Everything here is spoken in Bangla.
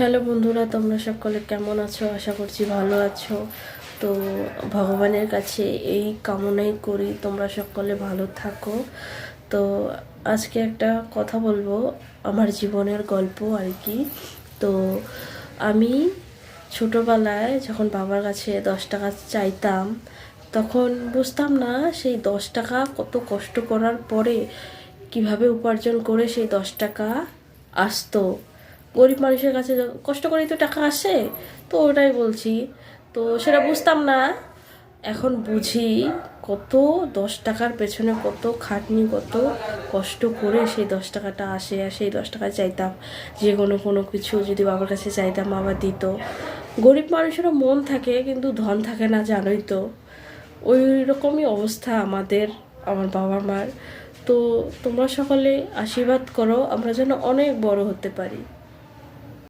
হ্যালো বন্ধুরা, তোমরা সকলে কেমন আছো? আশা করছি ভালো আছো। তো ভগবানের কাছে এই কামনাই করি তোমরা সকলে ভালো থাকো। তো আজকে একটা কথা বলবো, আমার জীবনের গল্প আর কি। তো আমি ছোটোবেলায় যখন বাবার কাছে 10 টাকা চাইতাম, তখন বুঝতাম না সেই 10 টাকা কত কষ্ট করার পরে কিভাবে উপার্জন করে সেই 10 টাকা আসতো। গরিব মানুষের কাছে কষ্ট করেই তো টাকা আসে, তো ওটাই বলছি। তো সেটা বুঝতাম না, এখন বুঝি কত 10 টাকার পেছনে কত খাটনি, কত কষ্ট করে সেই 10 টাকাটা আসে। আর সেই 10 টাকা চাইতাম, যে কোনো কিছু যদি বাবার কাছে চাইতাম বাবা দিত। গরিব মানুষেরও মন থাকে কিন্তু ধন থাকে না, জানোই তো। ওই রকমই অবস্থা আমার বাবা মার। তো তোমরা সকলে আশীর্বাদ করো আমরা যেন অনেক বড় হতে পারি।